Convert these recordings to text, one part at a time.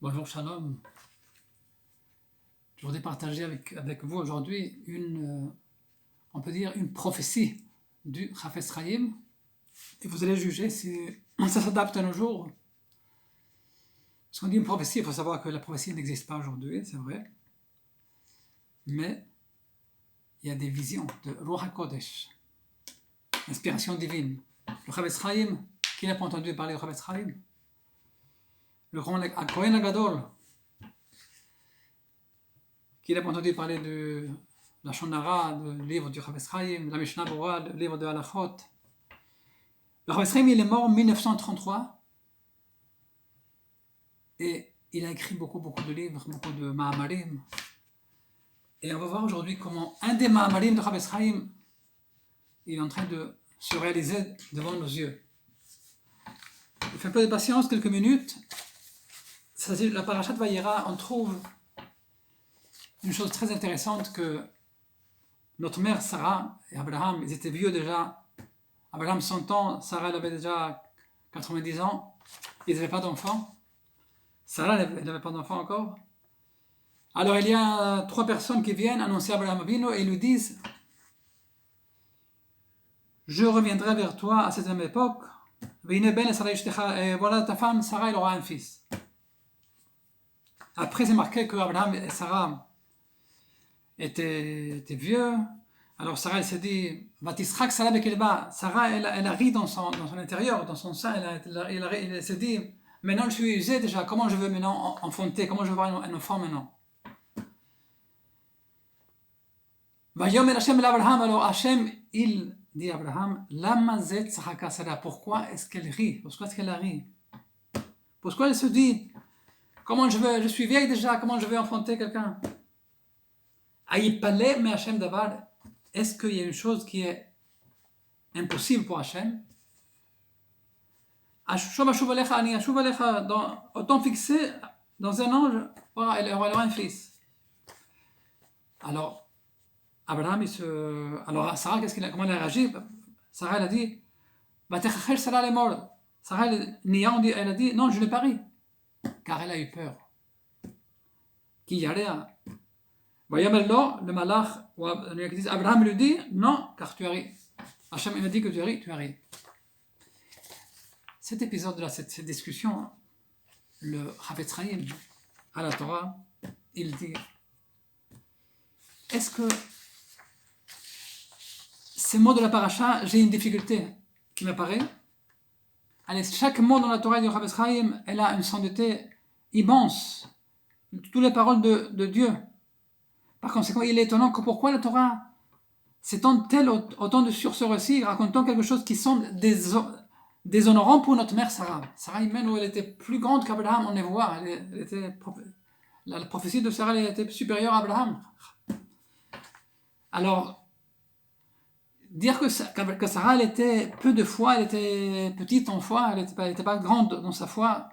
Bonjour Shalom. Je voudrais partager avec vous aujourd'hui on peut dire une prophétie du Chafetz Chaim. Et vous allez juger si ça s'adapte à nos jours. Parce qu'on dit une prophétie, il faut savoir que la prophétie n'existe pas aujourd'hui, c'est vrai. Mais il y a des visions de Ruach HaKodesh, inspiration divine. Le Chafetz Chaim, qui n'a pas entendu parler du Chafetz Chaim? Le grand Kohen Agadol, qui n'a pas entendu parler de la Shonara, du livre du Chafetz Chaim, la Mishnah Bora, le livre de Halachot. Le Chafetz Chaim, il est mort en 1933 et il a écrit beaucoup de livres, beaucoup de Mahamarim. Et on va voir aujourd'hui comment un des Mahamarim de Chafetz Chaim il est en train de se réaliser devant nos yeux. Il fait un peu de patience, quelques minutes. La Parashat Vayera, on trouve une chose très intéressante que notre mère Sarah et Abraham, ils étaient vieux déjà. Abraham 100 ans, Sarah elle avait déjà 90 ans. Ils n'avaient pas d'enfants. Sarah elle n'avait pas d'enfants encore. Alors il y a 3 personnes qui viennent annoncer à Abraham Avinu et ils lui disent: je reviendrai vers toi à cette même époque. Et voilà, ta femme Sarah elle aura un fils. Après c'est marqué que Abraham et Sarah étaient vieux. Alors Sarah elle s'est dit, Sarah elle a ri dans son intérieur, dans son sein, elle s'est dit, maintenant je suis usée déjà, comment je veux maintenant enfanter, comment je veux avoir un enfant maintenant. Alors Hachem il dit à Abraham, pourquoi est-ce qu'elle rit, pourquoi est-ce qu'elle a ri, pourquoi elle se dit, comment je suis vieille déjà, comment je vais enfanter quelqu'un. Mais Hachem d'abord, est-ce qu'il y a une chose qui est impossible pour Hachem? Autant fixé dans un ange, voilà, elle aura un fils. Alors, Abraham, alors Sarah, comment elle a réagi? Sarah, elle a dit, Sarah, elle a dit, non, je l'ai pas ri, car elle a eu peur. Qui y a rien. Le malach, Abraham lui dit, non, car tu as ri. Hachem m'a dit que tu as ri. Cet épisode-là, cette discussion, le Chafetz Chaim à la Torah, il dit, est-ce que ces mots de la paracha, j'ai une difficulté qui m'apparaît? Allez, chaque mot dans la Torah du Chafetz Chaim, elle a une sainteté immense. Toutes les paroles de Dieu. Par conséquent, il est étonnant que pourquoi la Torah s'étend-elle autant sur ce récit, racontant quelque chose qui semble déshonorant pour notre mère Sarah. Sarah, même où elle était plus grande qu'Abraham, on est voir. La prophétie de Sarah elle était supérieure à Abraham. Alors, dire que Sarah elle était peu de foi, elle était petite en foi, elle n'était pas grande dans sa foi,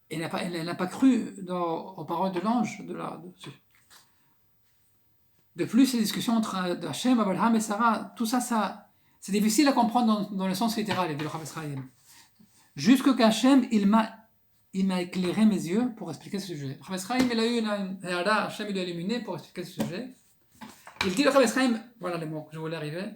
elle n'a pas cru aux paroles de l'ange. De plus, les discussions entre Hachem, Abraham et Sarah, tout ça, c'est difficile à comprendre dans le sens littéral de le Chafetz Chaim. Jusque qu'Hachem, il m'a éclairé mes yeux pour expliquer ce sujet. Le Chafetz Chaim, il a eu une Hara, Hachem, il l'a illuminé pour expliquer ce sujet. Il dit le Chafetz Chaim, voilà les mots que je voulais arriver.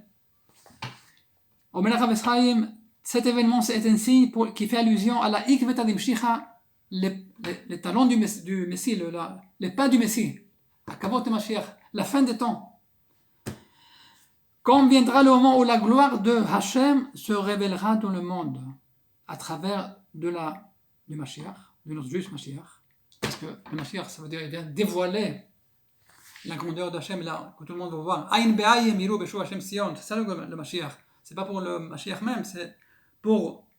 Au Melech Chafetz Chaim, cet événement, c'est un signe qui fait allusion à la Ikveta Dimshicha, les talons du Messie, les pas du Messie, à Kavot Mashiach, la fin des temps. Quand viendra le moment où la gloire de Hachem se révélera dans le monde, à travers du Mashiach, de notre juste Mashiach, parce que le Mashiach, ça veut dire qu'il vient dévoiler la grandeur d'Hachem, là, que tout le monde va voir. Aïn be'ayim miru beshu Hachem Sion, c'est ça le Mashiach. C'est pas pour le Mashiach même, c'est pour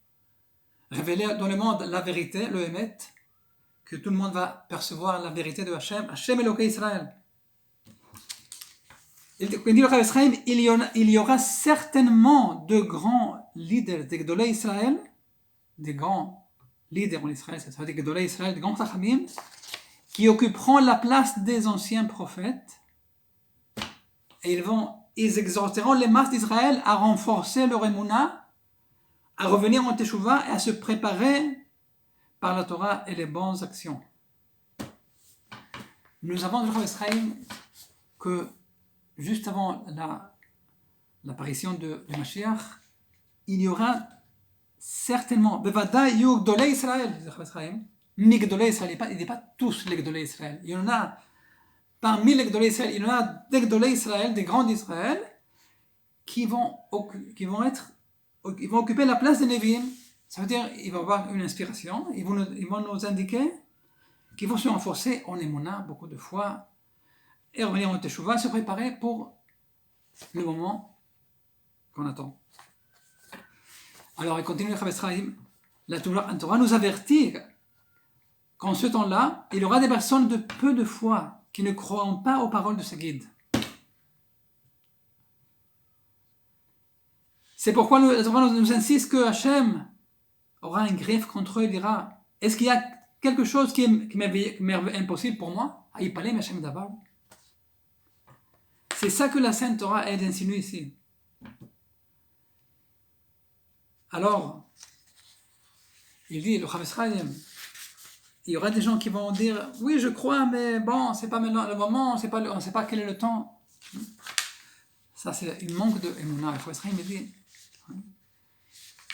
révéler dans le monde la vérité, le Emet, que tout le monde va percevoir la vérité de Hachem, Hachem Eloké Israël. Il dit le Chafetz Chaim, il y aura certainement de grands leaders de Gdolei Israël, des grands leaders en Israël, c'est-à-dire de Gdolei Israël, des grands Chachamim, qui occuperont la place des anciens prophètes, et ils exhorteront les masses d'Israël à renforcer leur émouna, à revenir en Teshuvah et à se préparer par la Torah et les bonnes actions. Nous avons le Chavetz Chaim que juste avant l'apparition de Mashiach, il y aura certainement, Bevadaï yu Gdolei Israël, dit le Chavetz Chaim, Migdolei Israël, il n'est pas tous les Gdolei Israël. Il y en a, parmi les Gdolei Israël, il y en a des Gdolei Israël, des grands d'Israël, qui vont occuper la place des Lévim. Ça veut dire qu'ils vont avoir une inspiration, ils vont nous indiquer qu'il faut se renforcer en émona beaucoup de fois et revenir en Teshuvah, se préparer pour le moment qu'on attend. Alors, il continue le Chavetz Chaim. La Torah nous avertit qu'en ce temps-là, il y aura des personnes de peu de foi qui ne croiront pas aux paroles de ce guide. C'est pourquoi la Torah nous insiste que Hachem aura un greffe contre eux et dira: est-ce qu'il y a quelque chose qui m'est impossible pour moi? Aïpalem Hachem Davar. C'est ça que la Sainte Torah aide à insinuer ici. Alors, il dit, le Chavetz Chaim, il y aura des gens qui vont dire: oui, je crois, mais bon, c'est pas maintenant le moment, on ne sait pas quel est le temps. Ça, c'est une manque de émuna. Le Chavetz Chaim dit,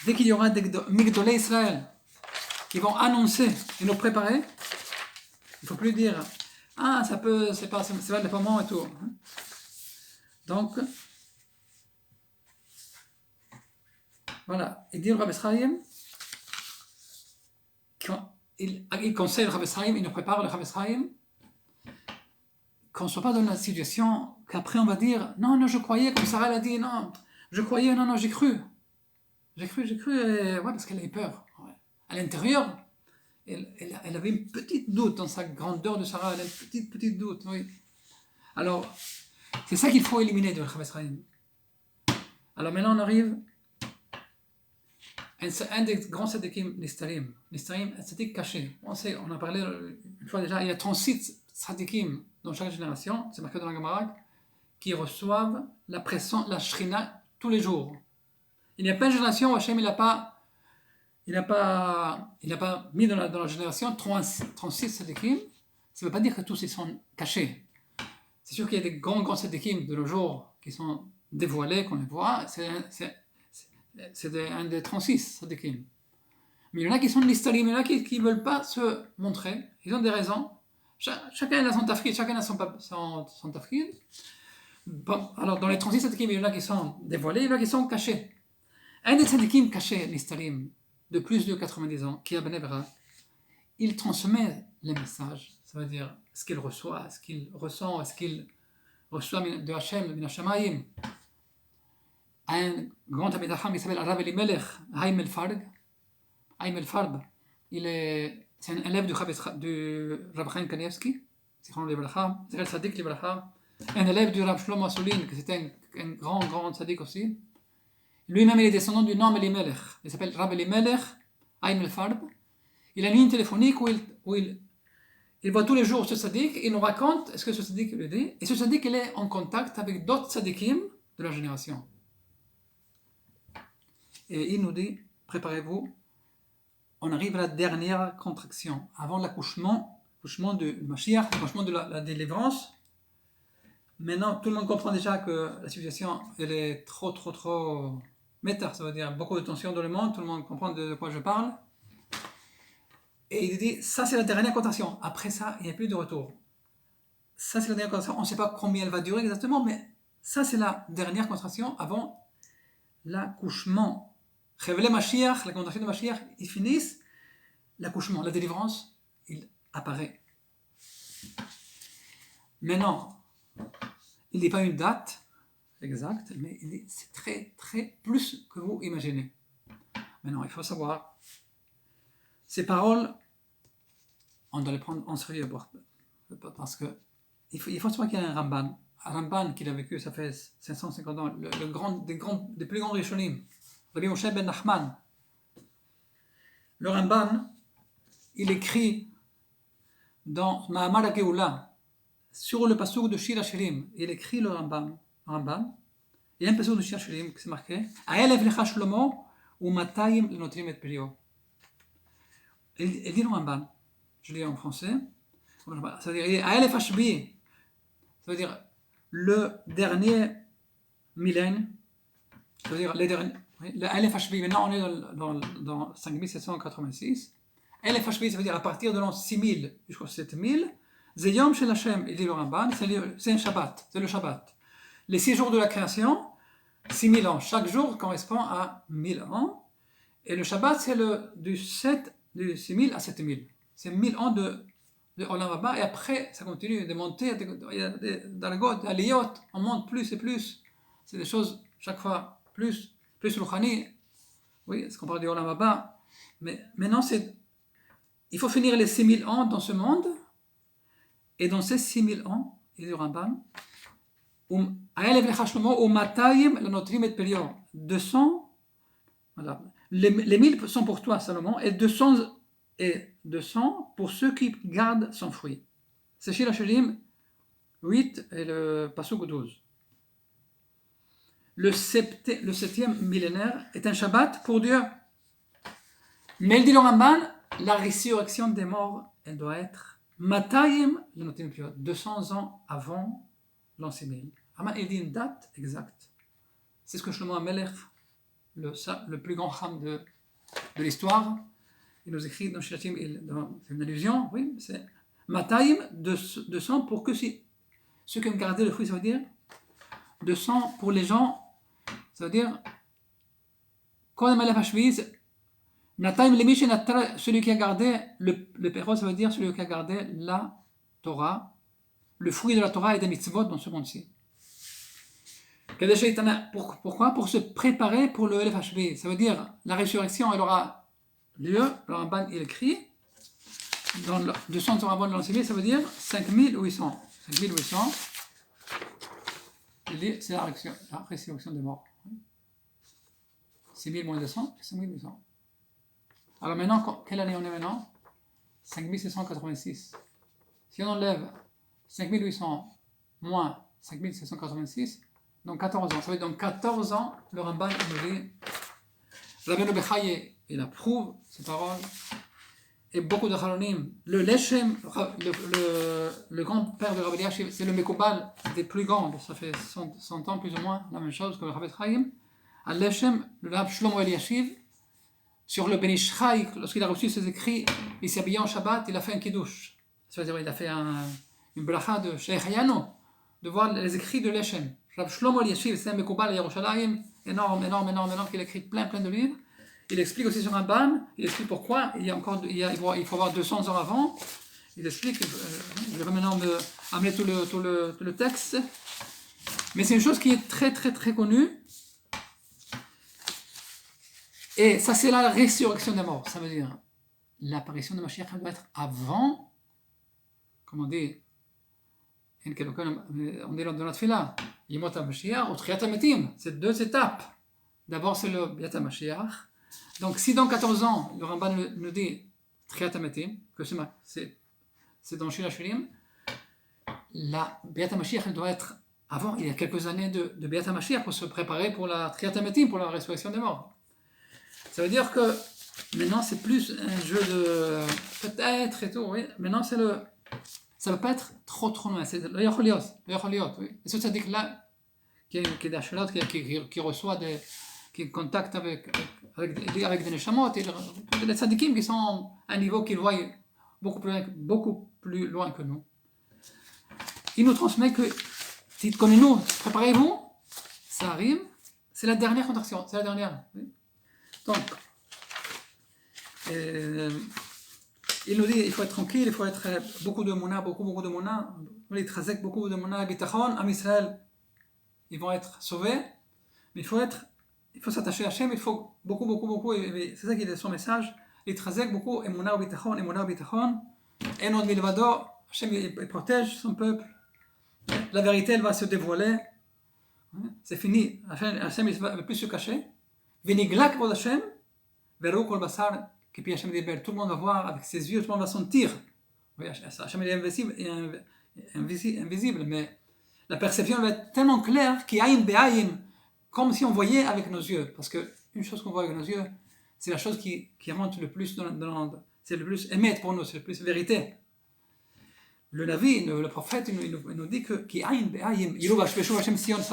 dès qu'il y aura des Migdolei Israël qui vont annoncer et nous préparer, il ne faut plus dire: ah, c'est pas le moment et tout. Donc, voilà. Et dit le Chavetz Chaim, il conseille le Chavetz Chaim, il nous prépare le Chavetz Chaim, qu'on ne soit pas dans la situation qu'après on va dire: non, je croyais, comme Sarah l'a dit, non, je croyais, non, j'ai cru. J'ai cru, ouais, parce qu'elle avait peur. Ouais. À l'intérieur, elle avait une petite doute dans sa grandeur de Sarah, elle avait une petite doute, oui. Alors, c'est ça qu'il faut éliminer de Chavetz Chaim. Alors maintenant, on arrive un des grands tzadikim, Nistarim, un tzadik caché. On a parlé une fois déjà, il y a 36 tzadikim dans chaque génération, c'est marqué dans la Gemara, qui reçoivent la Shrina tous les jours. Il n'y a pas une génération où Hachem il n'a pas mis dans la génération 36 tzadikim. Ça ne veut pas dire que tous ils sont cachés. C'est sûr qu'il y a des grands tzadikim de nos jours qui sont dévoilés, qu'on les voit. C'est un des 36 tzadikim. Mais il y en a qui sont nistarim, il y en a qui ne veulent pas se montrer. Ils ont des raisons. Chacun a son tafkid, chacun a son tafkid. Bon, alors dans les 36 tzadikim, il y en a qui sont dévoilés, il y en a qui sont cachés. Un des tzadikim cachés, nistarim, de plus de 90 ans, qui a Ben Evra, il transmet les messages. Ça veut dire ce qu'il reçoit, ce qu'il ressent, ce qu'il reçoit de Hachem, de Hashemayim. Un grand Talmid Chacham qui s'appelle Rav Elimelech Haim el-Farb. C'est un élève du Rav Chaim Kanievski, un élève du Rav Shlomo Asolin, qui c'était un grand tzaddik aussi. Lui-même, il est descendant du nom Elimelech. Il s'appelle Rav Elimelech Haim el-Farb. Il a une ligne téléphonique où il voit tous les jours ce tzaddik, il nous raconte ce que ce tzaddik lui dit, et ce tzaddik il est en contact avec d'autres tzaddikim de la génération. Et il nous dit: préparez-vous, on arrive à la dernière contraction, avant l'accouchement de Mashiach, l'accouchement de la délivrance. Maintenant, tout le monde comprend déjà que la situation elle est trop méta, ça veut dire beaucoup de tension dans le monde, tout le monde comprend de quoi je parle. Et il dit: ça c'est la dernière contraction, après ça il n'y a plus de retour. Ça c'est la dernière contraction, on ne sait pas combien elle va durer exactement, mais ça c'est la dernière contraction avant l'accouchement. Révéler Mashiach, la contraction de Mashiach, ils finissent, l'accouchement, la délivrance, il apparaît. Maintenant, il n'est pas une date exacte, mais il dit c'est très plus que vous imaginez. Maintenant, il faut savoir, ces paroles, on doit les prendre en sérieux, parce que il faut savoir qu'il y a un Ramban qui a vécu, ça fait 550 ans, des plus grands Rishonim, Rabbi Moshe ben Nachman. Le Ramban, il écrit dans Mahamar HaGeula, sur le passouk de Shir HaShirim, il écrit le Ramban, il y a un passouk de Shir HaShirim qui s'est marqué: Ha'elev lecha Shlomo u'matayim lenotrim et perio. il dit le Ramban, je lis en français, ça veut dire Aleph Hashbi, ça veut dire le dernier millénaire, ça veut dire le Aleph Hashbi, maintenant on est dans 5786, Aleph Hashbi, ça veut dire à partir de l'an 6000 jusqu'au 7000, Zeyom Shel Hashem, il dit le Ramban, c'est un Shabbat, c'est le Shabbat. Les 6 jours de la création, 6000 ans, chaque jour correspond à 1000 ans, et le Shabbat c'est du 6000 à 7000, c'est 1000 ans de Olam Haba, et après ça continue de monter, dans la goutte, à l'iyot, on monte plus et plus, c'est des choses chaque fois plus rouhani, oui, est-ce qu'on parle du Olam Haba, mais maintenant il faut finir les 6000 ans dans ce monde, et dans ces 6000 ans, il dit le Ramban, 200, voilà. Les 1000 sont pour toi, Salomon, et 200 pour ceux qui gardent son fruit. C'est Shir HaShirim 8 et le Pasuk 12. Le septième millénaire est un Shabbat pour Dieu. Mais il dit le Ramban, la résurrection des morts, elle doit être 200 ans avant l'an 6000. Il dit une date exacte. C'est ce que Shlomo HaMelech, le plus grand cham de l'histoire, il nous écrit dans Shiratim, c'est une allusion, oui, c'est Matayim, 200 pour que si ceux qui ont gardé le fruit, ça veut dire 200 pour les gens, ça veut dire celui qui a gardé le Pérot, ça veut dire celui qui a gardé la Torah, le fruit de la Torah et des mitzvot dans ce monde-ci. Pourquoi? Pour se préparer pour le Elef Hashvi. Ça veut dire la résurrection, elle aura lieu. Le Ramban, il écrit dans 200 ans avant de l'an 6000, ça veut dire 5800. 5800, il dit c'est la résurrection des morts. 6000 moins 200, c'est 5800. Alors maintenant, quelle année on est maintenant? 5786. Si on enlève 5800 moins 5786, donc 14 ans. Ça veut dire dans 14 ans, le Ramban nous dit, Rabbeinu Bechaye, il approuve ces paroles, et beaucoup de Chalonim, le Leshem, le grand-père de Rabbi Eliashiv, c'est le Mekobal des plus grands, ça fait 100 ans plus ou moins, la même chose que le Rabbi Chaim. À Leshem, le Rabbi Shlomo Eliashiv, sur le Ben Ish Chai, lorsqu'il a reçu ses écrits, il s'est habillé en Shabbat, il a fait un kiddush. C'est-à-dire, il a fait une bracha de Sheikh Hayano, de voir les écrits de Leshem. Rabbi Shlomo Eliashiv, c'est un Mekobal à Yerushalayim, énorme, qu'il a écrit plein de livres. Il explique aussi sur un ban, il explique pourquoi il faut avoir 200 ans avant. Il explique, je vais maintenant amener tout le texte. Mais c'est une chose qui est très connue. Et ça, c'est la résurrection des morts. Ça veut dire, l'apparition de Mashiach doit être avant, comme on dit, on dit dans la Tfila, Yimot HaMashiach ou Tchiyat HaMetim. C'est 2 étapes. D'abord, c'est le Biat HaMashiach. Donc, si dans 14 ans, le Ramban nous dit Tchiyat HaMetim, que c'est dans Shir HaShirim, la Biat HaMashiach, elle doit être avant, il y a quelques années de Biat HaMashiach pour se préparer pour la Tchiyat HaMetim, pour la résurrection des morts. Ça veut dire que maintenant, c'est plus un jeu de peut-être et tout, oui. Maintenant, ça ne va pas être trop loin. C'est le Yocholiot, oui. Et ce tzaddik-là, qui reçoit qui contacte avec des neshamot, les tzaddikim qui sont à un niveau qu'ils voient beaucoup plus loin que nous. Il nous transmet que, connaissez-nous, préparez-vous, ça arrive, c'est la dernière contraction, c'est la dernière. Oui. Donc, il nous dit il faut être tranquille, il faut être beaucoup de mouna, beaucoup de mouna, beaucoup de mouna, bitachon, Am Israël, ils vont être sauvés, mais il faut s'attacher à Hachem, il faut beaucoup, et c'est ça qui est son message, l'itrazek beaucoup, emuna bitachon, et non milvado, Hachem il protège son peuple, la vérité elle va se dévoiler, c'est fini, Hachem il ne va plus se cacher, veniglak pour Hachem, verrou kol basar, qui puis Hachem libère, tout le monde va voir avec ses yeux, tout le monde va sentir, Hachem il est invisible, mais la perception va être tellement claire qu'il y a une be'ayin, comme si on voyait avec nos yeux, parce qu'une chose qu'on voit avec nos yeux, c'est la chose qui rentre le plus dans c'est le plus émet pour nous, c'est le plus vérité. Le Navi, le prophète, il nous dit que ça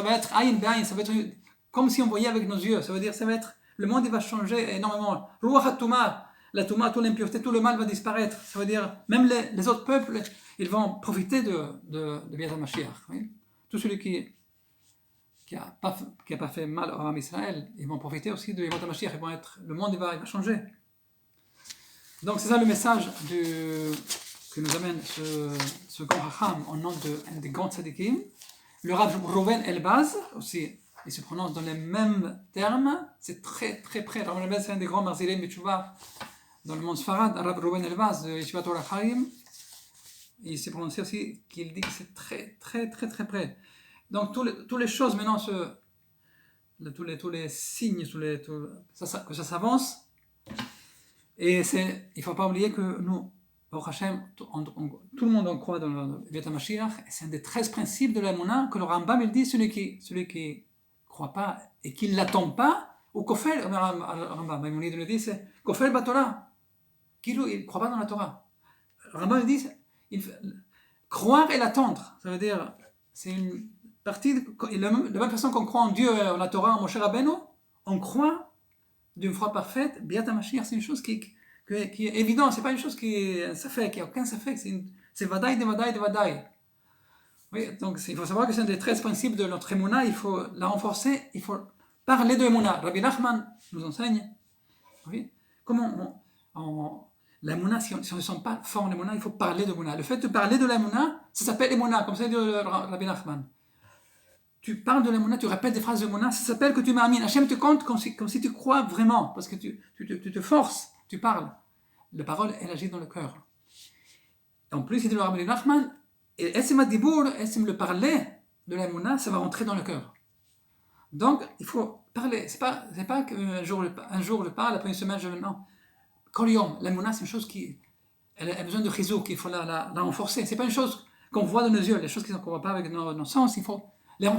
va être ayin be'ayin, ça va être comme si on voyait avec nos yeux. Ça veut dire, ça va être, le monde il va changer énormément. Ruach ha-Touma, la Touma, toute l'impureté, tout le mal va disparaître. Ça veut dire, même les autres peuples, ils vont profiter de Biat HaMashiach. Oui? Tout celui qui a pas fait mal à Israël, ils vont profiter aussi de Biat HaMashiach. Le monde il va changer. Donc c'est ça le message que nous amène ce grand Chacham au nom d'un des grands tzadikim. Le Rav Reuven Elbaz aussi, il se prononce dans les mêmes termes, c'est très très près. Rav Reuven Elbaz, c'est un des grands Marzilem B'Tshuvah dans le monde Sfarad. Rav Reuven Elbaz de Yeshivat Torah Chaim, il s'est prononcé aussi qu'il dit que c'est très très très très près. Donc toutes les choses maintenant, tous les signes, que ça s'avance. Et il ne faut pas oublier que nous, au Hashem, tout le monde en croit dans le Biat HaMashiach. C'est un des 13 principes de l'Emunah que le Rambam il dit, celui qui ne croit pas et qui ne l'attend pas, ou Kofel, le Rambam Maïmonide le dit, c'est Kofel Batorah. Il ne croit pas dans la Torah. Le Rambam il dit, croire et l'attendre. Ça veut dire, c'est une partie, de la même façon qu'on croit en Dieu, en la Torah, en Moshe Rabbeinu, on croit d'une foi parfaite. Biat HaMashiach, c'est une chose qui est évidente, c'est pas une chose qui est un safek, il n'y a aucun safek, c'est vadaï de vadaï de vadaï. Oui, donc il faut savoir que c'est un des 13 principes de notre Emunah, il faut la renforcer, il faut parler de Emunah. Rabbi Nachman nous enseigne, oui, comment l'Emunah, si on ne sent pas fort en Emunah, il faut parler de Emunah. Le fait de parler de l'Emunah, ça s'appelle Emunah, comme ça dit Rabbi Nachman. Tu parles de l'Emunah, tu répètes des phrases de l'Emunah, ça s'appelle que tu m'amines. Hachem te compte comme si tu crois vraiment, parce que tu te forces, tu parles. La parole, elle agit dans le cœur. En plus, il dit le Rabbi Nachman, et Essim Adibour, Essim le parler de l'Emunah, ça va rentrer dans le cœur. Donc, il faut parler. C'est pas qu'un jour je parle, après une semaine je... Non. Kol-yom, l'Emunah, c'est une chose qui... Elle a besoin de chizouk, il faut la renforcer. C'est pas une chose qu'on voit de nos yeux, les choses qu'on ne voit pas avec nos sens, il faut les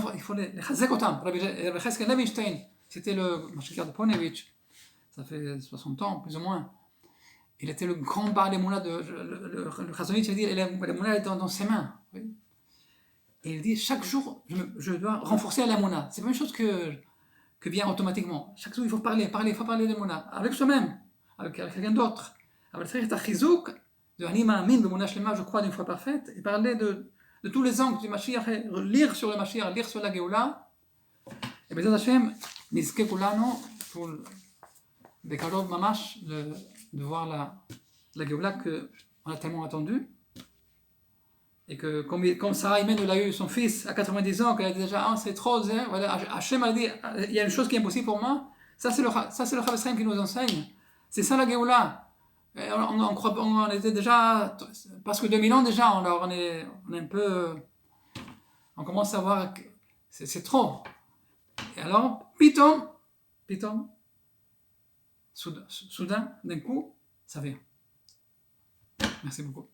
chazek otam. Rabbi Cheskel Levinstein, c'était le Mashikar de Ponevich, ça fait 60 ans, plus ou moins. Il était le grand bar l'Emunah le Chazonitch, il dit, l'Emunah est dans ses mains. Oui. Et il dit, chaque jour, je dois renforcer l'Emunah. C'est pas une chose que vient automatiquement. Chaque jour, il faut parler d'Emunah, avec soi-même, avec quelqu'un d'autre. Avec le chizouk, de Anima Amin, de Emunah Shlema, je crois d'une foi parfaite, et parler de tous les angles du Mashiach, lire sur le Mashiach, lire sur la Géoula. Et Bezat Hashem, Nizke Kulano, pour Bekarov Mamash, de voir la Géoula qu'on a tellement attendu. Et que comme Sarah Imen a eu son fils à 90 ans, qu'elle a dit déjà, c'est trop, voilà, Hashem a dit, il y a une chose qui est impossible pour moi. Ça, c'est le Chav Esraïm qui nous enseigne. C'est ça la Géoula. On était déjà, parce que 2000 ans déjà, on est un peu, on commence à voir que c'est trop. Et alors, pitom, soudain, d'un coup, ça vient. Merci beaucoup.